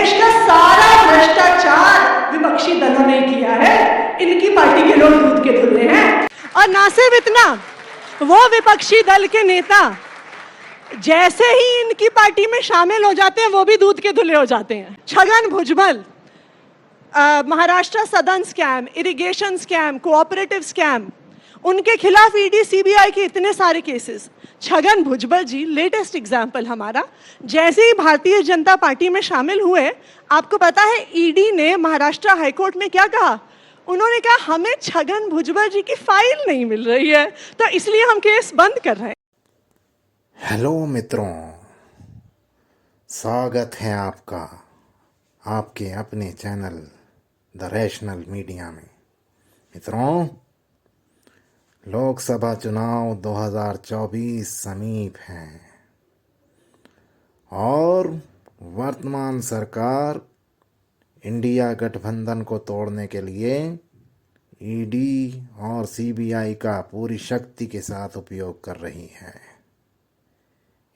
देश का सारा भ्रष्टाचार विपक्षी दलों ने किया है। इनकी पार्टी के लोग दूध के धुले हैं। और ना सिर्फ इतना, वो विपक्षी दल के नेता जैसे ही इनकी पार्टी में शामिल हो जाते हैं वो भी दूध के धुले हो जाते हैं। छगन भुजबल, महाराष्ट्र सदन scam, irrigation scam, cooperative scam, उनके खिलाफ ईडी सीबीआई के इतने सारे केसेस। छगन भुजबल जी लेटेस्ट एग्जाम्पल हमारा, जैसे ही भारतीय जनता पार्टी में शामिल हुए, आपको पता है ईडी ने महाराष्ट्र हाईकोर्ट में क्या कहा? उन्होंने कहा हमें छगन भुजबल जी की फाइल नहीं मिल रही है, तो इसलिए हम केस बंद कर रहे हैं। हेलो मित्रों, स्वागत है आपका आपके अपने चैनल द रैशनल मीडिया में। मित्रों, लोकसभा चुनाव 2024 समीप हैं और वर्तमान सरकार इंडिया गठबंधन को तोड़ने के लिए ईडी और सीबीआई का पूरी शक्ति के साथ उपयोग कर रही है।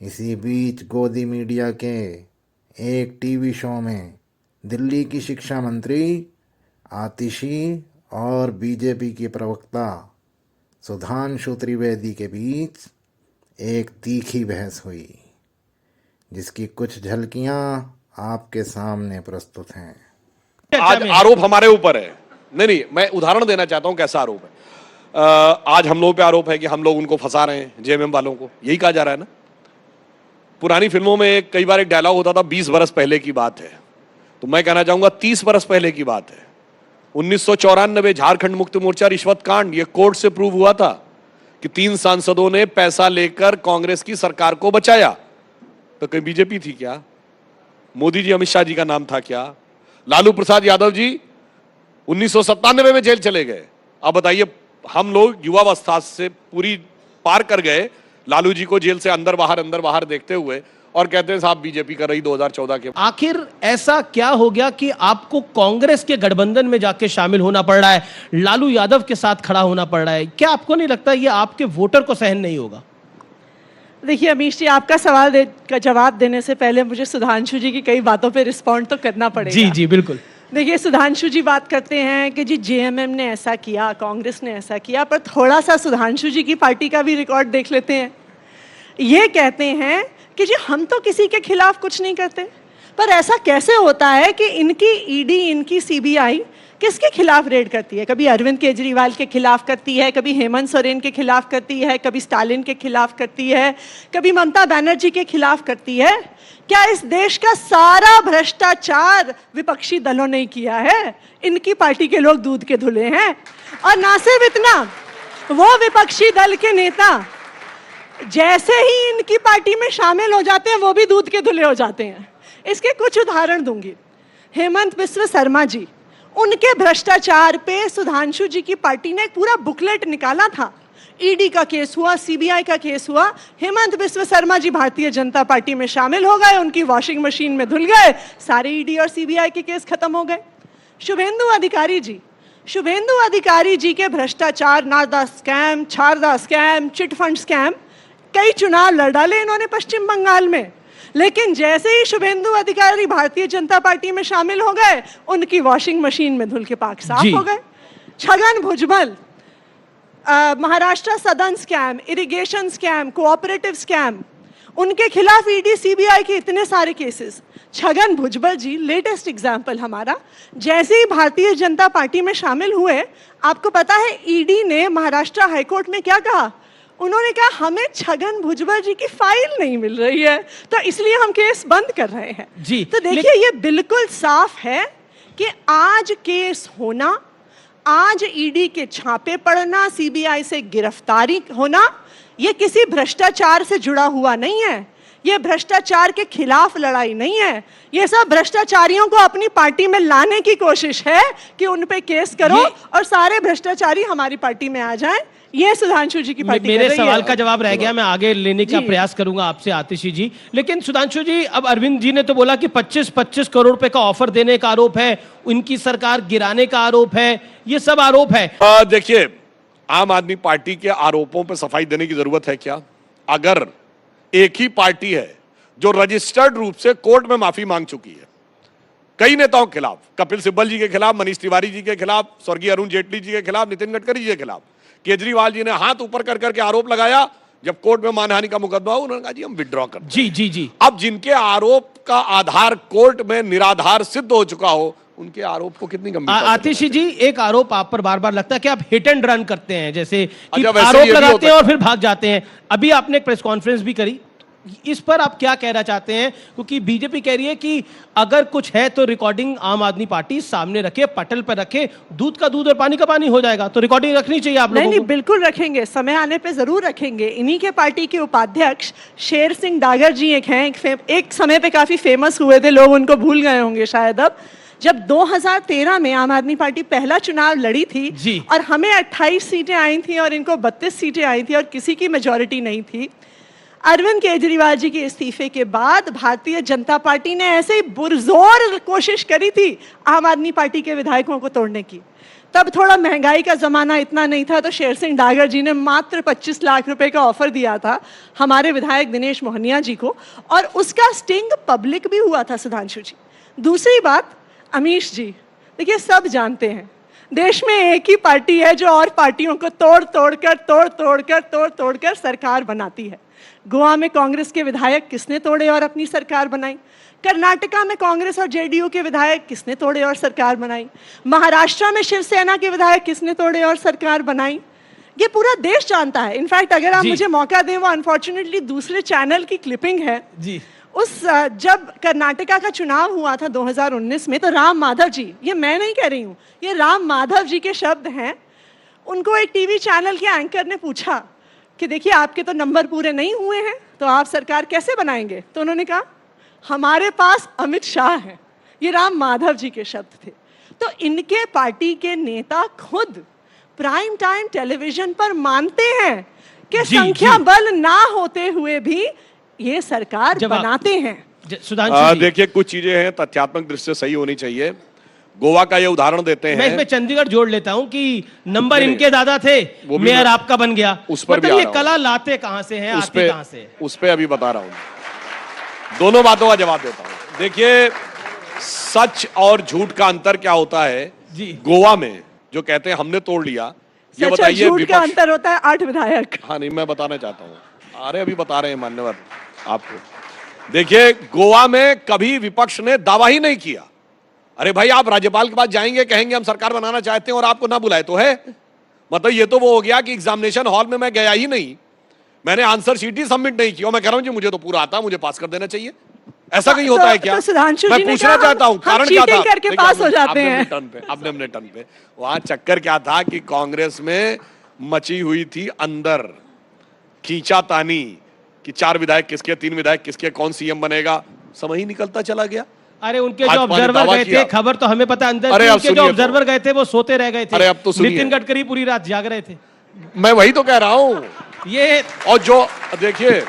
इसी बीच गोदी मीडिया के एक टीवी शो में दिल्ली की शिक्षा मंत्री आतिशी और बीजेपी की प्रवक्ता सुधांशु त्रिवेदी के बीच एक तीखी बहस हुई, जिसकी कुछ झलकियां आपके सामने प्रस्तुत हैं। आज आरोप हमारे ऊपर है। नहीं, मैं उदाहरण देना चाहता हूं कैसा आरोप है। आज हम लोगों पे आरोप है कि हम लोग उनको फंसा रहे हैं, जेएमएम वालों को। यही कहा जा रहा है ना। पुरानी फिल्मों में कई बार एक डायलॉग होता था, 20 बरस पहले की बात है, तो मैं कहना चाहूंगा 30 बरस पहले की बात है। 1994 झारखंड मुक्ति मोर्चा रिश्वत कांड, ये कोर्ट से प्रूव हुआ था कि 3 सांसदों ने पैसा लेकर कांग्रेस की सरकार को बचाया। तो कहीं बीजेपी थी क्या? मोदी जी, अमित शाह जी का नाम था क्या? लालू प्रसाद यादव जी 1997 में जेल चले गए। अब बताइए, हम लोग युवावस्था से पूरी पार कर गए, लालू जी को जेल से अंदर बाहर देखते हुए, और कहते हैं साहब बीजेपी कर रही 2014 के। आखिर ऐसा क्या हो गया कि आपको कांग्रेस के गठबंधन में जाके शामिल होना पड़ रहा है, लालू यादव के साथ खड़ा होना पड़ रहा है? क्या आपको नहीं लगता ये आपके वोटर को सहन नहीं होगा? देखिए अमीश जी, आपका सवाल का जवाब देने से पहले मुझे सुधांशु जी की कई बातों पे रिस्पॉन्ड तो करना पड़ेगा। जी जी बिल्कुल। देखिए, सुधांशु जी बात करते हैं कि जी जेएमएम ने ऐसा किया, कांग्रेस ने ऐसा किया, पर थोड़ा सा सुधांशु जी की पार्टी का भी रिकॉर्ड देख लेते हैं। ये कहते हैं कि जी हम तो किसी के खिलाफ कुछ नहीं करते, पर ऐसा कैसे होता है कि इनकी ईडी, इनकी सीबीआई किसके खिलाफ रेड करती है? कभी अरविंद केजरीवाल के खिलाफ करती है, कभी हेमंत सोरेन के खिलाफ करती है, कभी स्टालिन के खिलाफ करती है, कभी ममता बनर्जी के खिलाफ करती है। क्या इस देश का सारा भ्रष्टाचार विपक्षी दलों ने किया है? इनकी पार्टी के लोग दूध के धुले हैं। और ना सिर्फ इतना, वो विपक्षी दल के नेता जैसे ही इनकी पार्टी में शामिल हो जाते हैं वो भी दूध के धुले हो जाते हैं। इसके कुछ उदाहरण दूंगी। हेमंत बिस्व शर्मा जी, उनके भ्रष्टाचार पे सुधांशु जी की पार्टी ने एक पूरा बुकलेट निकाला था। ईडी का केस हुआ, सीबीआई का केस हुआ, हेमंत बिस्व शर्मा जी भारतीय जनता पार्टी में शामिल हो गए, उनकी वॉशिंग मशीन में धुल गए, सारे ईडी और सीबीआई के केस खत्म हो गए। शुभेंदु अधिकारी जी के भ्रष्टाचार, Narada scam, Sharada scam, chit fund scam, कई चुनाव लड़ डाले इन्होंने पश्चिम बंगाल में, लेकिन जैसे ही शुभेंदु अधिकारी भारतीय जनता पार्टी में शामिल हो गए, उनकी वॉशिंग मशीन में धुल के पाक साफ हो गए। छगन भुजबल, महाराष्ट्र सदन scam, irrigation scam, cooperative scam, उनके खिलाफ ईडी सीबीआई के इतने सारे केसेस। छगन भुजबल जी लेटेस्ट एग्जाम्पल हमारा, जैसे ही भारतीय जनता पार्टी में शामिल हुए, आपको पता है ईडी ने महाराष्ट्र हाईकोर्ट में क्या कहा? उन्होंने कहा हमें छगन भुजबल जी की फाइल नहीं मिल रही है, तो इसलिए हम केस बंद कर रहे हैं। जी, तो देखिए ये बिल्कुल साफ है कि आज केस होना, आज ईडी के छापे पड़ना, सीबीआई से गिरफ्तारी होना, ये किसी भ्रष्टाचार से जुड़ा हुआ नहीं है। ये भ्रष्टाचार के खिलाफ लड़ाई नहीं है। ये सब भ्रष्टाचारियों को अपनी पार्टी में लाने की कोशिश है कि उन पे केस करो और सारे भ्रष्टाचारी हमारी पार्टी में आ जाएं। ये सुधांशु जी की पार्टी मेरे सवाल का जवाब रह गया, मैं आगे लेने का प्रयास करूंगा आपसे आतिशी जी। लेकिन सुधांशु जी, अब अरविंद जी ने तो बोला कि 25-25 करोड़ रुपए का ऑफर देने का आरोप है, उनकी सरकार गिराने का आरोप है, ये सब आरोप है। देखिए, आम आदमी पार्टी के आरोपों पर सफाई देने की जरूरत है क्या? अगर एक ही पार्टी है जो रजिस्टर्ड रूप से कोर्ट में माफी मांग चुकी है, कई नेताओं के खिलाफ, कपिल सिब्बल जी के खिलाफ, मनीष तिवारी जी के खिलाफ, स्वर्गीय अरुण जेटली जी के खिलाफ, नितिन गडकरी जी के खिलाफ। केजरीवाल जी ने हाथ ऊपर कर करके आरोप लगाया, जब कोर्ट में मानहानि का मुकदमा हुआ उन्होंने कहा जी हम विड्रॉ करते हैं। जी जी जी। अब जिनके आरोप का आधार कोर्ट में निराधार सिद्ध हो चुका हो, उनके आरोप को कितनी गंभीरता से आतिशी जी, एक आरोप आप पर बार बार लगता है कि आप हिट एंड रन करते हैं, जैसे कि अच्छा, वैसे आरोप ये भी लगाते होता हैं और फिर भाग जाते हैं। अभी आपने एक प्रेस कॉन्फ्रेंस भी करी, इस पर आप क्या कहना चाहते हैं? क्योंकि बीजेपी कह रही है कि अगर कुछ है तो रिकॉर्डिंग आम आदमी पार्टी सामने रखे, पटल पर रखे, दूध का दूध और पानी का पानी हो जाएगा, तो रिकॉर्डिंग रखनी चाहिए आप लोगों नहीं, को। बिल्कुल रखेंगे, समय आने पे जरूर रखेंगे। इन्हीं के पार्टी के उपाध्यक्ष शेर सिंह डागर जी एक हैं, एक समय पे काफी फेमस हुए थे, लोग उनको भूल गए होंगे शायद अब। जब 2013 में आम आदमी पार्टी पहला चुनाव लड़ी थी जी। और हमें 28 सीटें आई थी और इनको 32 सीटें आई थी और किसी की मेजॉरिटी नहीं थी, अरविंद केजरीवाल जी के इस्तीफे के बाद भारतीय जनता पार्टी ने ऐसे ही पुरजोर कोशिश करी थी आम आदमी पार्टी के विधायकों को तोड़ने की। तब थोड़ा महंगाई का जमाना इतना नहीं था, तो शेर सिंह डागर जी ने मात्र 25 लाख रुपए का ऑफर दिया था हमारे विधायक दिनेश मोहनिया जी को, और उसका स्टिंग पब्लिक भी हुआ था सुधांशु जी। दूसरी बात, अमीश जी, देखिए सब जानते हैं देश में एक ही पार्टी है जो और पार्टियों को तोड़ तोड़ कर सरकार बनाती है। गोवा में कांग्रेस के विधायक किसने तोड़े और अपनी सरकार बनाई? कर्नाटका में कांग्रेस और जेडीयू के विधायक किसने तोड़े और सरकार बनाई? महाराष्ट्र में शिवसेना के विधायक किसने तोड़े और सरकार बनाई? ये पूरा देश जानता है। इनफैक्ट अगर आप मुझे मौका दें, वो अनफॉर्चुनेटली दूसरे चैनल की क्लिपिंग है जी। उस जब कर्नाटका का चुनाव हुआ था 2019 में, तो राम माधव जी, ये मैं नहीं कह रही हूँ, ये राम माधव जी के शब्द हैं, उनको एक टीवी चैनल के एंकर ने पूछा कि देखिए आपके तो नंबर पूरे नहीं हुए हैं, तो आप सरकार कैसे बनाएंगे? तो उन्होंने कहा हमारे पास अमित शाह हैं। ये राम माधव जी के शब्द थे। तो इनके पार्टी के नेता खुद प्राइम टाइम टेलीविजन पर मानते हैं कि संख्या बल ना होते हुए भी ये सरकार बनाते हैं। सुधांशु जी, देखिए कुछ चीजें हैं तथ्यात्मक दृष्टि से सही होनी चाहिए। गोवा का ये उदाहरण देते हैं। मैं इसमें चंडीगढ़ जोड़ लेता हूं कि नंबर इनके दादा थे, मेयर आपका बन गया। उस पर मतलब ये कला लाते कहां से हैं, आते कहां से? उस पे अभी बता रहा हूं, दोनों बातों का जवाब देता हूं। देखिए सच और झूठ का अंतर क्या होता है जी। गोवा में जो कहते हैं हमने तोड़ लिया, ये बताइए झूठ का अंतर होता है 8 विधायक। हाँ नहीं, मैं बताना चाहता हूँ, अरे अभी बता रहे हैं मान्यवर आपको। देखिए गोवा में कभी विपक्ष ने दावा ही नहीं किया। अरे भाई आप राज्यपाल के पास जाएंगे, कहेंगे हम सरकार बनाना चाहते हैं और आपको ना बुलाए तो है, मतलब ये तो वो हो गया कि एग्जामिनेशन हॉल में मैं गया ही नहीं, मैंने आंसर शीट ही सबमिट नहीं किया, मैं कह रहा हूं जी मुझे तो पूरा आता, मुझे पास कर देना चाहिए। ऐसा कहीं होता है क्या? मैं पूछना चाहता हूं कारण क्या था? करके पास हो जाते हैं। अपने टर्न पे वहां चक्कर क्या था कि कांग्रेस में मची हुई थी अंदर खींचातानी कि 4 विधायक किसके, 3 विधायक किसके, कौन सीएम बनेगा, समय ही निकलता चला गया। अरे उनके जो ऑब्जर्वर गए थे, खबर तो हमें पता अंदर, उनके जो ऑब्जर्वर गए थे वो सोते रह गए थे। अरे अब तो सुनिए, नितिन गडकरी पूरी रात जाग रहे थे। मैं वही तो कह रहा हूं। ये और जो देखिए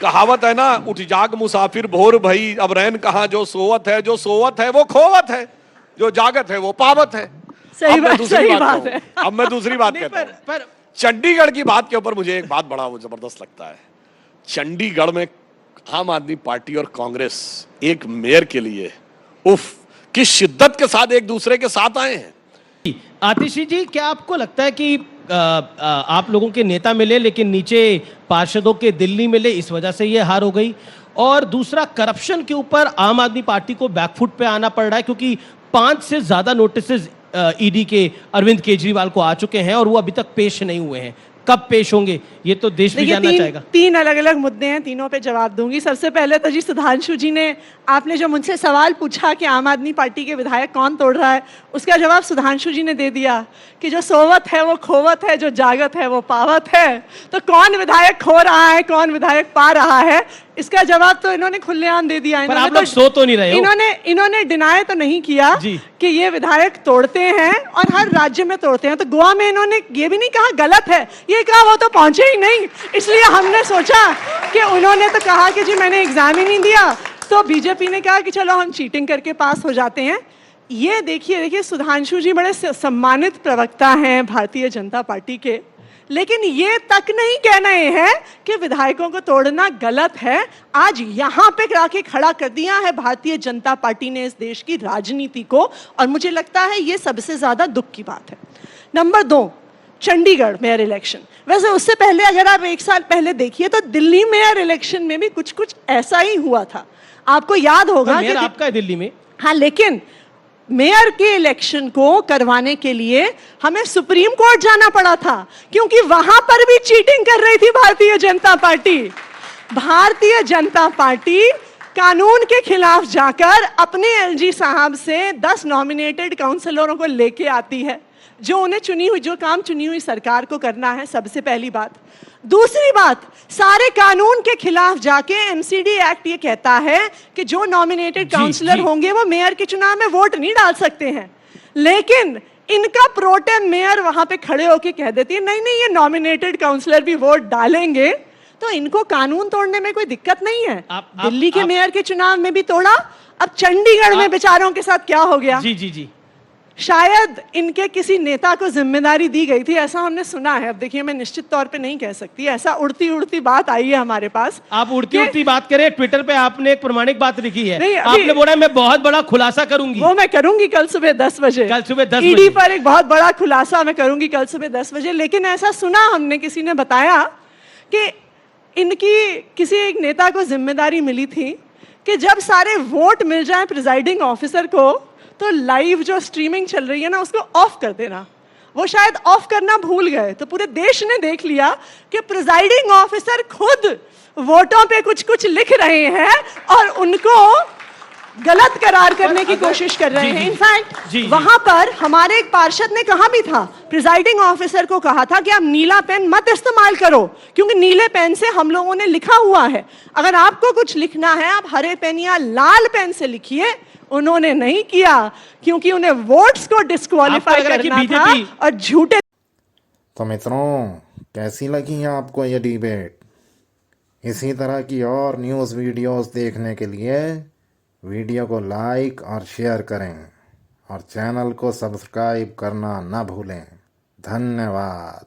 कहावत है ना, उठ जाग मुसाफिर भोर भई, अब रैन कहां जो सोवत है, जो सोवत है वो खोवत है, जो जागत है वो पावत है। सही बात है। अब मैं दूसरी बात कहता हूं। पर चंडीगढ़ की बात के ऊपर मुझे एक बात बड़ा जबरदस्त लगता है। चंडीगढ़ में आम आदमी पार्टी और कांग्रेस एक मेयर के लिए उफ किस शिद्दत के साथ एक दूसरे के साथ आए हैं। आतिशी जी, क्या आपको लगता है कि आप लोगों के नेता मिले लेकिन नीचे पार्षदों के दिल नहीं मिले, इस वजह से ये हार हो गई? और दूसरा, करप्शन के ऊपर आम आदमी पार्टी को बैकफुट पे आना पड़ रहा है, क्योंकि 5 से ज्यादा नोटिस ईडी के अरविंद केजरीवाल को आ चुके हैं और वो अभी तक पेश नहीं हुए हैं। कब पेश होंगे ये तो देश भी जानना चाहेगा। 3 अलग अलग मुद्दे हैं, तीनों पे जवाब दूंगी। सबसे पहले तो जी सुधांशु जी ने, आपने जो मुझसे सवाल पूछा कि आम आदमी पार्टी के विधायक कौन तोड़ रहा है, उसका जवाब सुधांशु जी ने दे दिया कि जो सोवत है वो खोवत है, जो जागत है वो पावत है। तो कौन विधायक खो रहा है, कौन विधायक पा रहा है, इसका जवाब तो इन्होंने खुलेआम दे दिया। पर आप लोग सो तो नहीं रहे हो। इन्होंने डिनाई तो नहीं किया कि ये विधायक तोड़ते हैं और हर राज्य में तोड़ते हैं। तो गोवा में इन्होंने ये भी नहीं कहा गलत है, ये कहा वो तो पहुंचे ही नहीं, इसलिए हमने सोचा कि उन्होंने तो कहा कि जी मैंने एग्जाम ही नहीं दिया, तो बीजेपी ने कहा कि चलो हम चीटिंग करके पास हो जाते हैं। ये देखिए सुधांशु जी बड़े सम्मानित प्रवक्ता हैं भारतीय जनता पार्टी के, लेकिन ये तक नहीं कह रहे हैं कि विधायकों को तोड़ना गलत है। आज यहां पे आके खड़ा कर दिया है भारतीय जनता पार्टी ने इस देश की राजनीति को, और मुझे लगता है ये सबसे ज्यादा दुख की बात है। Number 2, Chandigarh mayor election. वैसे उससे पहले अगर आप 1 साल पहले देखिए तो दिल्ली मेयर इलेक्शन में भी कुछ कुछ ऐसा ही हुआ था। आपको याद होगा मेयर आपका है दिल्ली में। हाँ, लेकिन मेयर के इलेक्शन को करवाने के लिए हमें सुप्रीम कोर्ट जाना पड़ा था, क्योंकि वहां पर भी चीटिंग कर रही थी भारतीय जनता पार्टी। भारतीय जनता पार्टी कानून के खिलाफ जाकर अपने एलजी साहब से 10 नॉमिनेटेड काउंसलरों को लेके आती है, जो उन्हें जो काम चुनी हुई सरकार को करना है। सबसे पहली बात। दूसरी बात, सारे कानून के खिलाफ जाके एमसीडी एक्ट ये कहता है कि जो नॉमिनेटेड काउंसलर होंगे वो मेयर के चुनाव में वोट नहीं डाल सकते हैं, लेकिन इनका प्रोटेम मेयर वहां पे खड़े होके कह देती है नहीं नहीं, ये नॉमिनेटेड काउंसलर भी वोट डालेंगे। तो इनको कानून तोड़ने में कोई दिक्कत नहीं है। दिल्ली के मेयर के चुनाव में भी तोड़ा, अब चंडीगढ़ में बेचारों के साथ क्या हो गया। जी जी जी, शायद इनके किसी नेता को जिम्मेदारी दी गई थी, ऐसा हमने सुना है। अब देखिए, मैं निश्चित तौर पे नहीं कह सकती, ऐसा उड़ती उड़ती बात आई है हमारे पास। आप उड़ती उड़ती बात करें, ट्विटर पे आपने एक प्रमाणिक बात लिखी है। नहीं, आपने बोला मैं बहुत बड़ा खुलासा करूंगी। वो मैं करूंगी कल सुबह 10 बजे। कल सुबह 10 ईडी बजे पर एक बहुत बड़ा खुलासा मैं करूंगी कल सुबह 10 बजे। लेकिन ऐसा सुना हमने, किसी ने बताया कि इनकी किसी एक नेता को जिम्मेदारी मिली थी कि जब सारे वोट मिल जाए प्रिजाइडिंग ऑफिसर को, तो लाइव जो स्ट्रीमिंग चल रही है ना, उसको ऑफ कर देना। वो शायद ऑफ करना भूल गए, तो पूरे देश ने देख लिया कि प्रिजाइडिंग ऑफिसर खुद वोटों पे कुछ कुछ लिख रहे हैं और उनको गलत करार करने की कोशिश कर रहे हैं। इनफैक्ट वहां पर हमारे एक पार्षद ने कहा भी था, प्रिजाइडिंग ऑफिसर को कहा था कि आप नीला पेन मत इस्तेमाल करो, क्योंकि नीले पेन से हम लोगों ने लिखा हुआ है। अगर आपको कुछ लिखना है आप हरे पेन या लाल पेन से लिखिए। उन्होंने नहीं किया, क्योंकि उन्हें वोट्स को डिस्क्वालीफाई करना था और झूठे। तो मित्रों, कैसी लगी आपको ये डिबेट? इसी तरह की और न्यूज़ वीडियोस देखने के लिए वीडियो को लाइक और शेयर करें और चैनल को सब्सक्राइब करना ना भूलें। धन्यवाद।